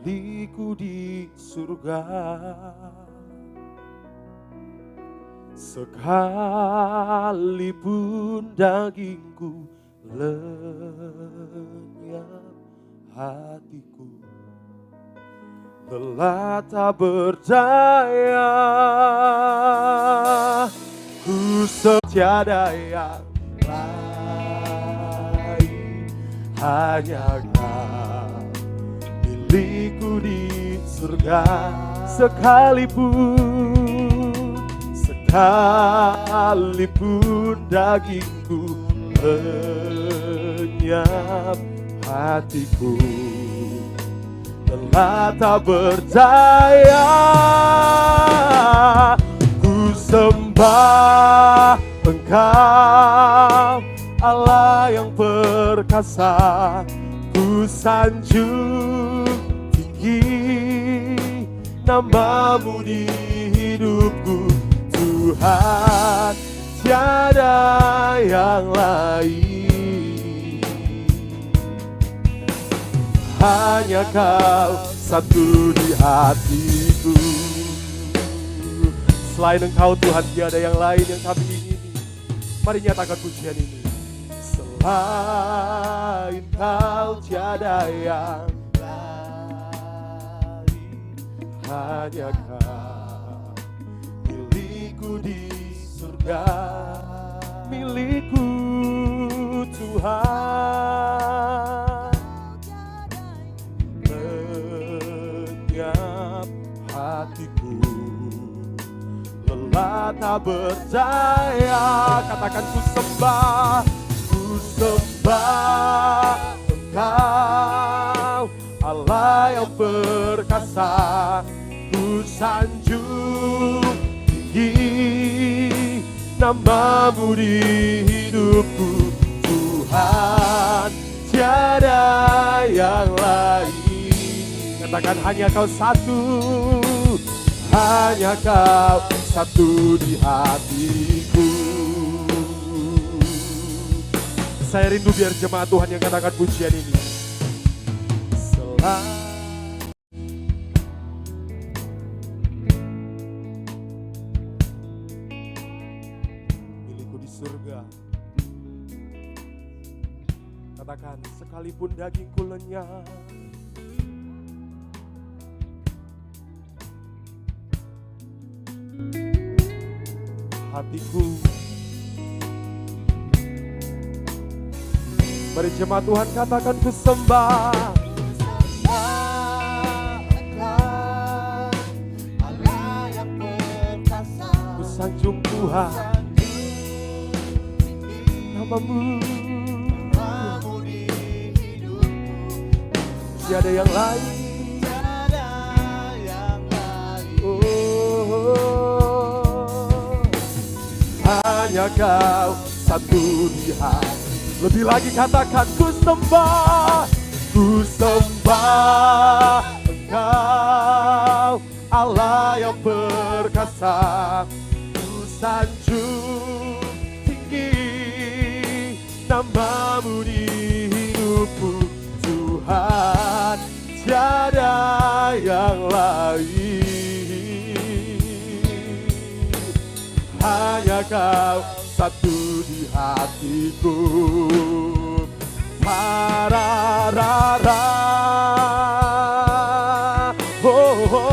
milikku di surga. Sekalipun dagingku lenyap, hatiku lelah tak berdaya. Ku tiada yang lain, hanya Kau milikku di surga. Sekalipun dagingku lenyap, hatiku telah tak berdaya. Ku sembah Engkau, Allah yang perkasa. Ku sanjung tinggi nama-Mu di hidupku. Tuhan, tiada yang lain, hanya Kau satu di hatiku. Selain Engkau Tuhan, tiada yang lain yang kami ingini. Mari nyatakan pujian ini. Selain Kau tiada yang lain, hanya Kau milikku di surga. Milikku Tuhan, lenyap hatiku, lelah tak berdaya. Katakan ku sembah Engkau, Allah yang perkasa. Ku sanjung tinggi nama-Mu di hidupku. Tuhan, tiada yang lain. Katakan hanya Kau satu, hanya Kau satu di hatiku. Saya rindu biar jemaat Tuhan yang katakan pujian ini. Milikku di surga. Katakan, sekalipun dagingku lenyap, hatiku. Mari jemaat Tuhan katakan, ku sembah Engkau, Allah yang perkasa. Ku sanjung Tuhan nama-Mu di hidupku. Tiada yang lain, hanya Kau satu di hati. Lebih lagi katakan, ku sembah Engkau, Allah yang perkasa. Ku sanjung tinggi nama-Mu di hidupku. Tuhan, tiada yang lain, hanya Kau satu di hatiku. Pararara, oh, oh.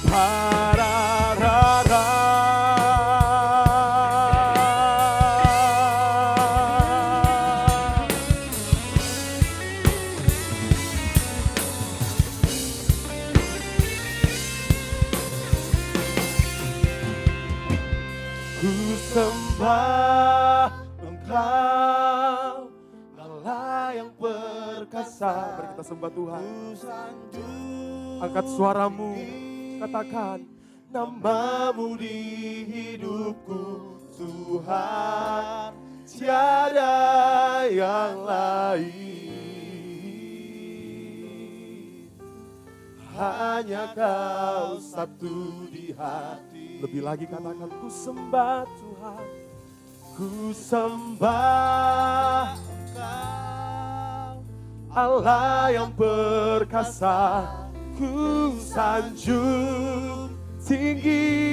Pararara, ku sembah Engkau, Allah yang perkasa. Mari kita sembah Tuhan. Angkat suaramu, katakan nama-Mu di hidupku. Tuhan, tiada yang lain, hanya Kau satu di hati. Lebih lagi katakan, ku sembah Tuhan, ku sembah Engkau, Allah yang perkasa, ku sanjung tinggi.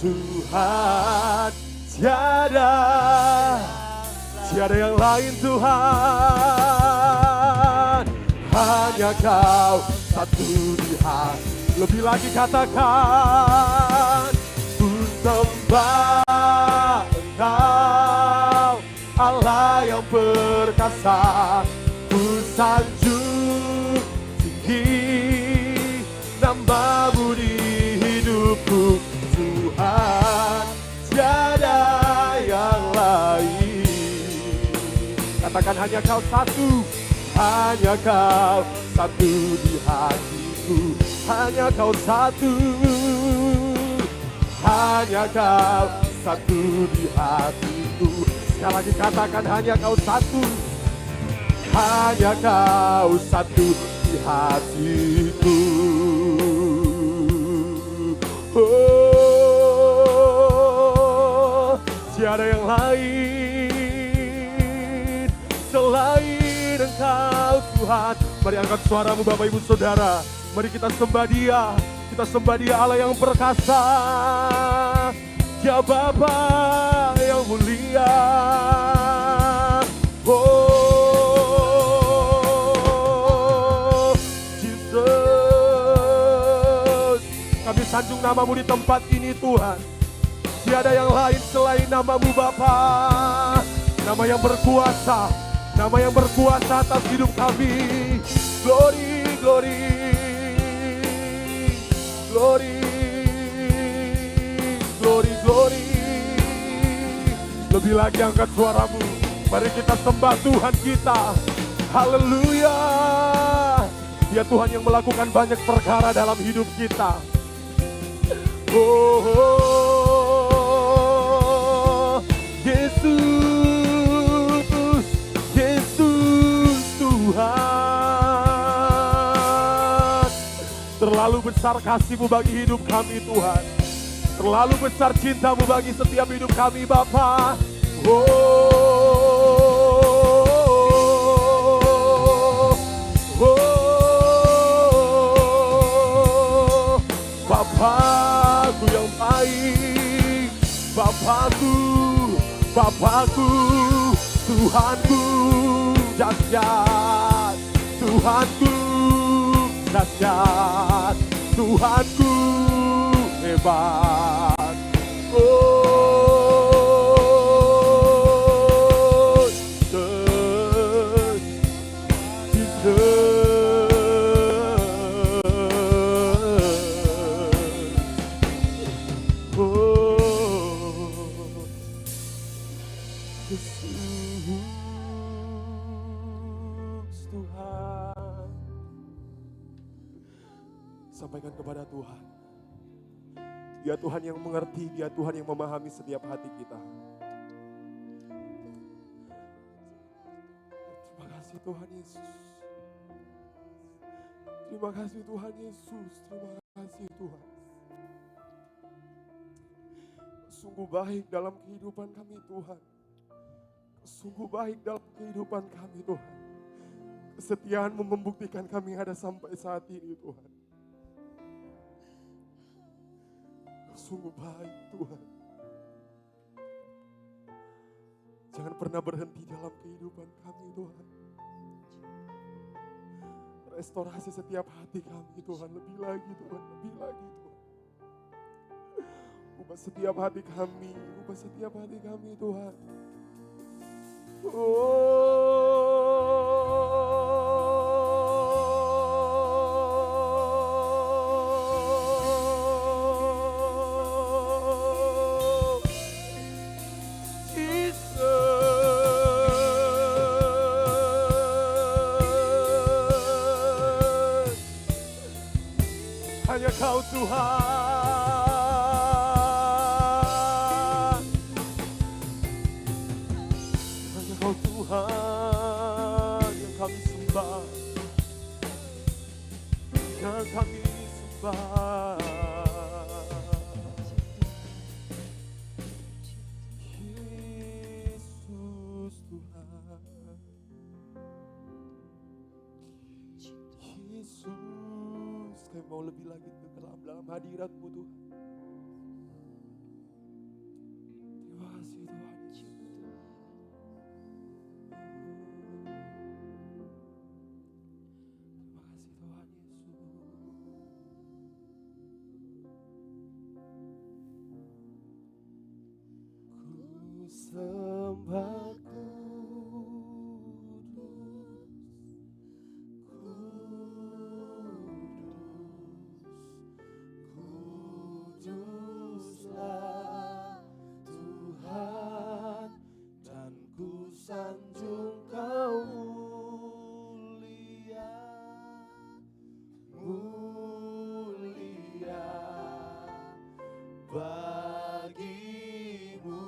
Tuhan, tiada yang lain Tuhan, hanya Kau satu di hati. Lebih lagi katakan, ku sembah Engkau, Allah yang perkasa, ku sanjung tinggi nama-Mu di hidupku. Tuhan, tiada yang lain. Katakan hanya Kau satu, hanya Kau satu di hatiku. Hanya Kau satu, hanya Kau satu di hatiku. Sekali lagi katakan hanya Kau satu, hanya Kau satu di hatiku. Oh, tiada yang lain selain Engkau Tuhan. Mari angkat suaramu Bapak Ibu Saudara. Mari kita sembah Dia. Kita sembah Dia Allah yang perkasa. Dia Bapa yang mulia. Oh, Jesus. Kami sanjung nama-Mu di tempat ini Tuhan. Tiada yang lain selain nama-Mu Bapa. Nama yang berkuasa. Nama yang berkuasa atas hidup kami. Glory, glory, glory, glory, glory. Lebih lagi angkat suaramu. Mari kita sembah Tuhan kita. Haleluya. Dia Tuhan yang melakukan banyak perkara dalam hidup kita. Oh, oh, Yesus. Tuhan, terlalu besar kasih-Mu bagi hidup kami Tuhan. Terlalu besar cinta-Mu bagi setiap hidup kami Bapa. Oh, oh, Bapakku yang baik, Bapakku, Bapakku, Tuhanku dahsyat, Tuhanku dahsyat, Tuhanku hebat. Oh, Jesus, Jesus. Oh, Jesus. Tuhan, sampaikan kepada Tuhan. Dia Tuhan yang mengerti, Dia Tuhan yang memahami setiap hati kita. Terima kasih Tuhan Yesus. Terima kasih Tuhan Yesus. Terima kasih Tuhan. Sungguh baik dalam kehidupan kami Tuhan. Sungguh baik dalam kehidupan kami Tuhan. Kesetiaan-Mu membuktikan kami ada sampai saat ini Tuhan. Sungguh baik Tuhan. Jangan pernah berhenti dalam kehidupan kami Tuhan. Restorasi setiap hati kami Tuhan. Lebih lagi Tuhan, lebih lagi Tuhan. Ubah setiap hati kami, ubah setiap hati kami Tuhan. Oh, Jesus, hanya Kau Tuhan. Tuhan yang kami sembah, yang kami sembah. lebih lagi dalam hadirat-Mu Tuhan. Terima kasih Tuhan. Sembah kuduslah Tuhan, dan ku sanjung Kau mulia, mulia bagimu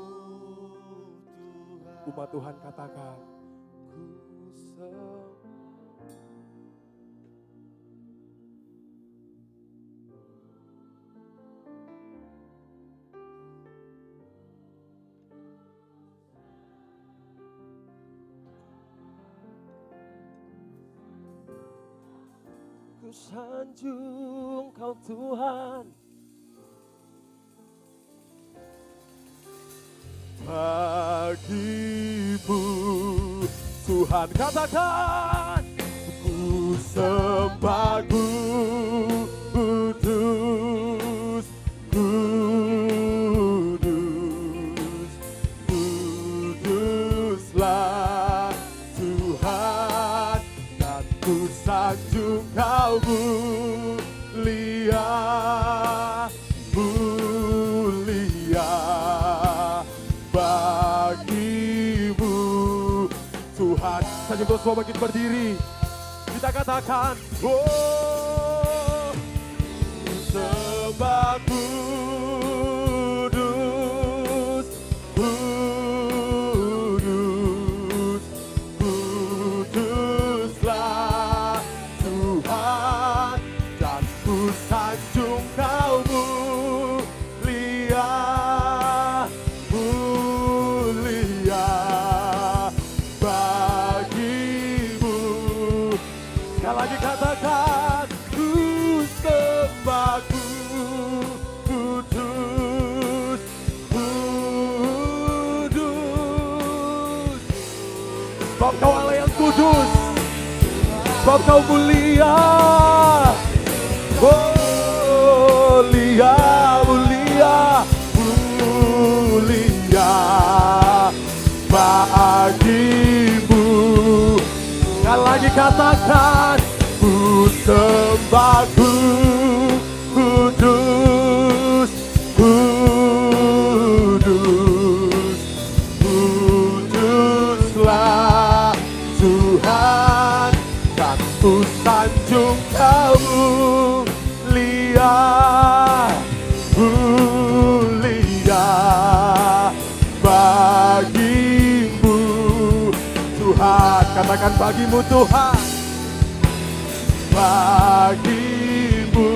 Tuhan. Umat Tuhan katakan, ku sanjung Kau Tuhan, bagimu Tuhan, katakan, ku sembah kudus, kudus, kuduslah Tuhan, dan ku sanjung Kau mulia, mulia bagimu Tuhan. Sanjung doa semua bangkit berdiri. Kita katakan, oh, sembah kudus, kudus, kuduslah Tuhan, dan ku sanjung Kau mulia, mulia bagimu. Sekali lagi katakan, ku sembah kudus, kudus. Sebab Kau Allah yang kudus, sebab Kau mulia, mulia, mulia, mulia bagimu. Sekali lagi katakan, ku sembah kudus, kudus, kuduslah Tuhan, dan ku sanjung Kau mulia, mulia bagimu Tuhan. Katakan, bagimu Tuhan, bagimu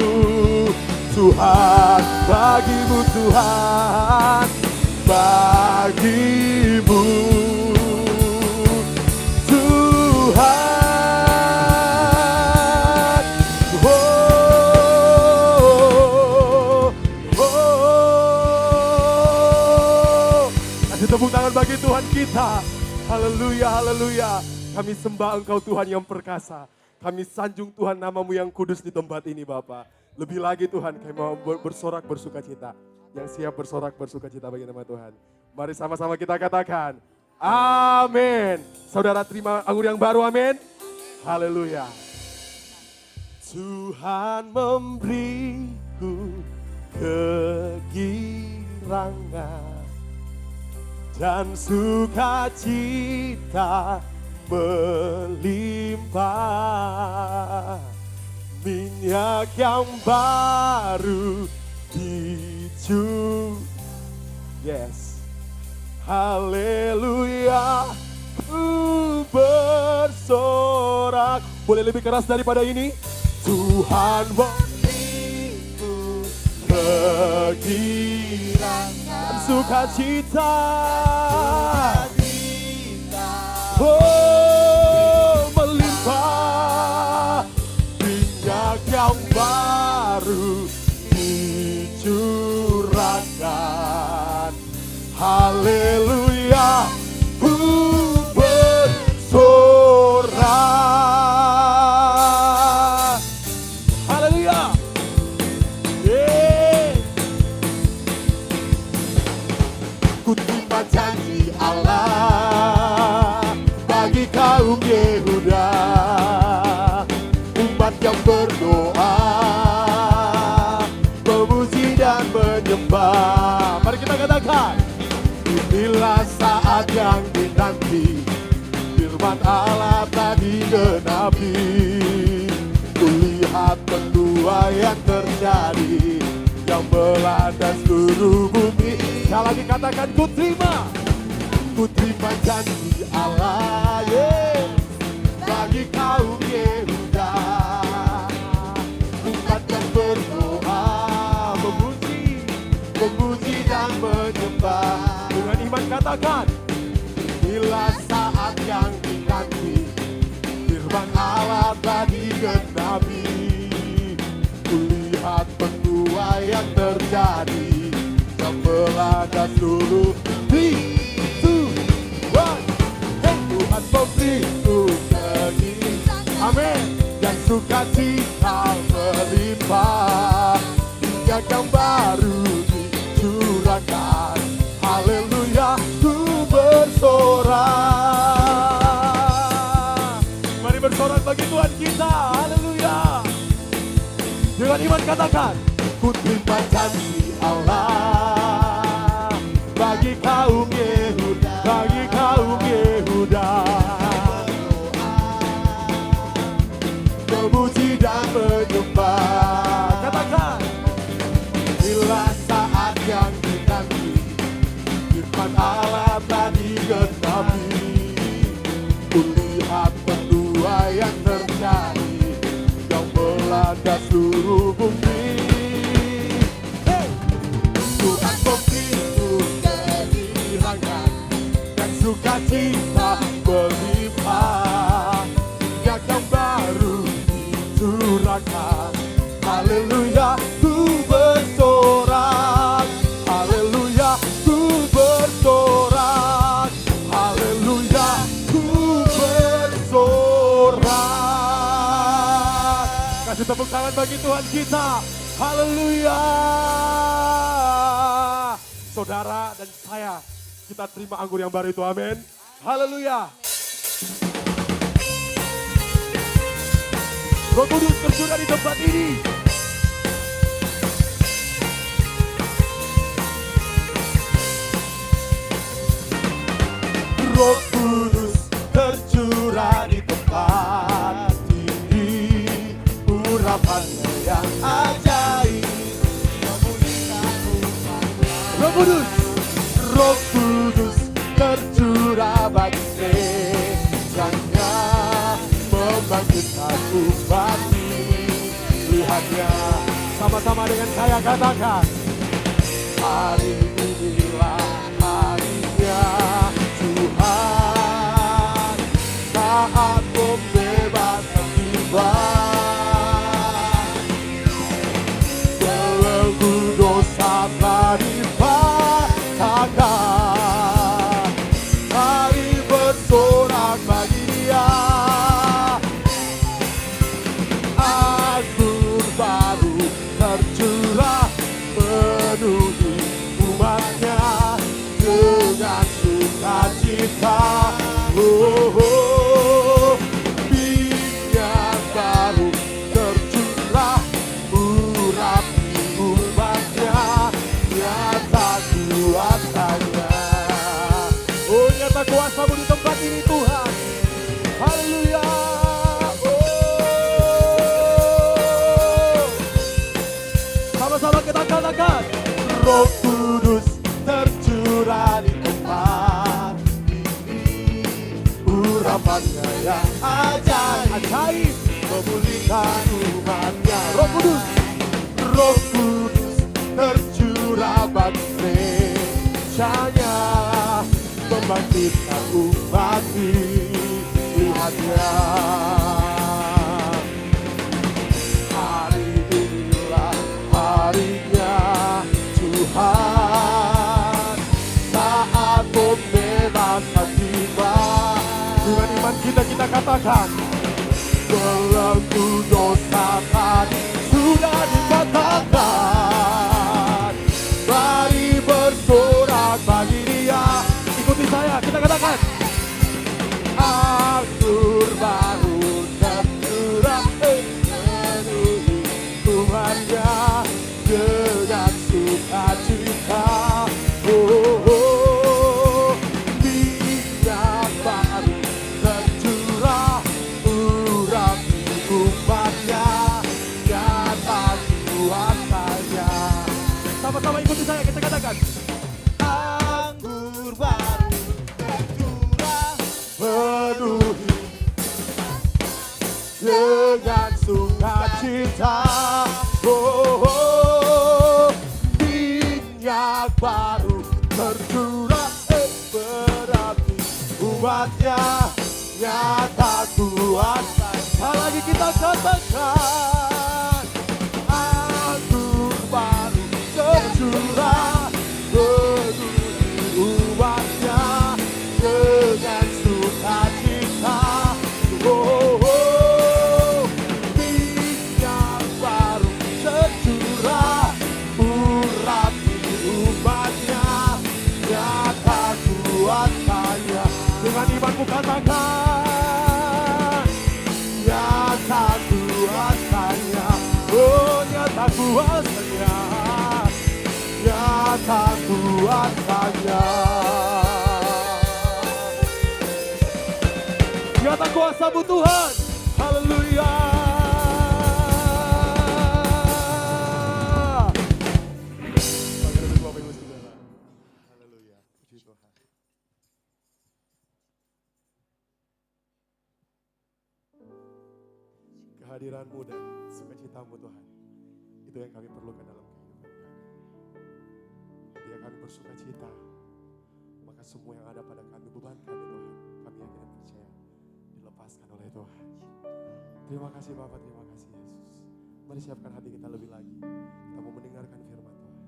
Tuhan, bagimu Tuhan, bagimu Tuhan. Oh, oh. Kasih tepuk tangan bagi Tuhan kita. Haleluya, haleluya. Kami sembah Engkau Tuhan yang perkasa. Kami sanjung Tuhan nama-Mu yang kudus di tempat ini Bapa. Lebih lagi Tuhan, kami mau bersorak bersuka cita. Yang siap bersorak bersuka cita bagi nama Tuhan. Mari sama-sama kita katakan, amin. Saudara terima anggur yang baru, amin. Haleluya. Tuhan memberiku kegirangan dan sukacita melimpah, minyak yang baru dicurah. Yes, haleluya, ku bersorak. Boleh lebih keras daripada ini? Tuhan memberiku kegirangan, sukacita, oh melimpah, minyak yang baru ku terima janji Allah bagi kaum Yehuda, umat yang berdoa, memuji dan menyembah. Mari kita katakan, inilah saat yang dinanti, firman Allah tadi genapi. Kulihat penuaian terjadi yang melanda seluruh bumi. Sekali lagi katakan, ku terima janji Allah, bagi kaum Yehuda, umat yang berdoa, memuji dan menyembah. Dengan iman katakan, inilah saat yang dinanti, firman Allah tadi genapi. Kulihat penuaian terjadi yang melanda seluruh bumi. Tuhan memberitahu begini, amin, dan sukacita melimpah, minyak yang baru dicurahkan, haleluya, ku bersorak. Mari bersorak bagi Tuhan kita, haleluya. Dengan iman katakan, ku terima janji Allah bagi kaum Yehuda, bagi kaum Yehuda, memuji dan menyembah. Katakan, inilah saat yang dinanti, firman Allah tadi genapi. Kulihat penuaian terjadi yang melanda seluruh bumi. Tuhan memberitahu kehilangan dan sukacita berlimpah, minyak yang baru dicurahkan, haleluya, ku bersorak, haleluya, ku bersorak, haleluya, ku bersorak. Kasih tepuk tangan bagi Tuhan kita, haleluya. Saudara dan saya, kita terima anggur yang baru itu, amin. Haleluya. Roh Kudus tercurah di tempat ini. Roh Kudus tercurah di tempat ini, urapannya yang ajaib. Roh Kudus, Roh Kudus tercurah bagi gerejanya, membangkitkan umat. Lihatnya sama-sama dengan saya katakan, hari inilah harinya Tuhan, saat pembebasan tiba. Belenggu dosa telah dipatahkan, mari bersorak bagi Dia. Anggur baru tercurah penuhi umatnya dengan sukacita. Minyak baru tercurah urapi umatnya, nyata kuasanya. Oh, nyata kuasa-Mu di tempat ini Tuhan, haleluya. Sama-sama kita katakan, Roh Kudus tercurah di tempat ini, urapannya yang ajaib, memulihkan umatnya. Roh Kudus, Roh Kudus tercurah bagi gerejanya, membangkitkan umat. Lihatnya, hari inilah harinya Tuhan, saat pembebasan tiba. Dengan iman kita katakan, belenggu dosa tadi sudah dipatahkan, mari bersorak bagi Dia. Sama-sama ikuti saya, kita katakan. Anggur baru curah penuhi dengan sukacita. Oh, oh, minyak baru tercurah, berarti umatnya nyata kuasa. Sekali lagi kita katakan, anggur baru tercurah, penuhi umatnya dengan sukacita. Oh, oh, minyak baru tercurah, urapi umatnya nyata kuasanya. Dengan imanmu katakan, Nyata kuasanya, oh nyata kuasanya. nyata kuasanya. Nyata kuasamu Tuhan. Haleluya. Haleluya, puji Tuhan. Kehadiranmu dan sukacitamu Tuhan, itu yang kami perlukan dalam kehidupan kami. Ketika kami bersuka cita, maka semua yang ada pada kami, beban kami Tuhan, kami yakin dan percaya dilepaskan oleh Tuhan. Terima kasih Bapak, terima kasih Yesus. Mari siapkan hati kita lebih lagi, kita mau mendengarkan firman Tuhan.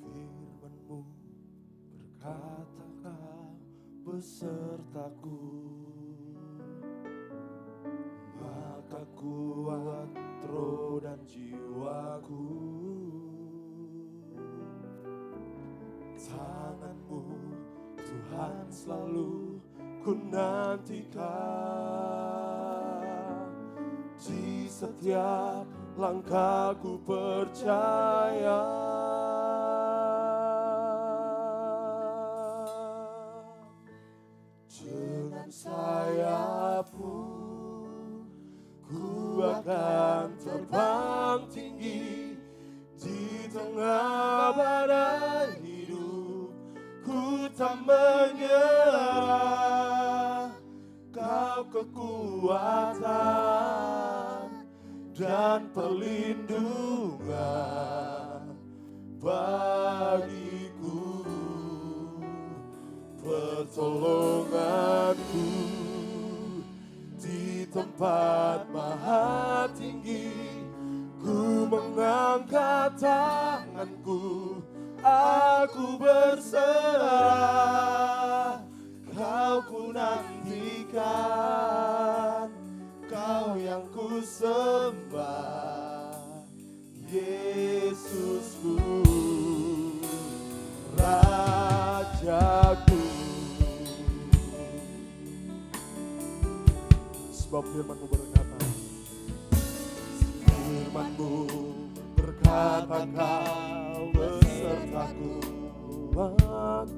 Firman-Mu berkata Kau besertaku, maka kuat roh dan jiwaku. Tangan-Mu Tuhan selalu ku nantikan, di setiap langkahku percaya. Dengan sayap-Mu ku akan terbang tinggi, di tengah badai hidup ku tak menyerah. Kau kekuatan dan perlindungan bagiku, pertolonganku di tempat maha tinggi. Ku mengangkat tanganku, aku berserah. Kau ku nantikan, Kau yang ku sembah, Yesusku, Rajaku. Sebab firman-Mu berkata, Firman-Mu berkata Kau besertaku, maka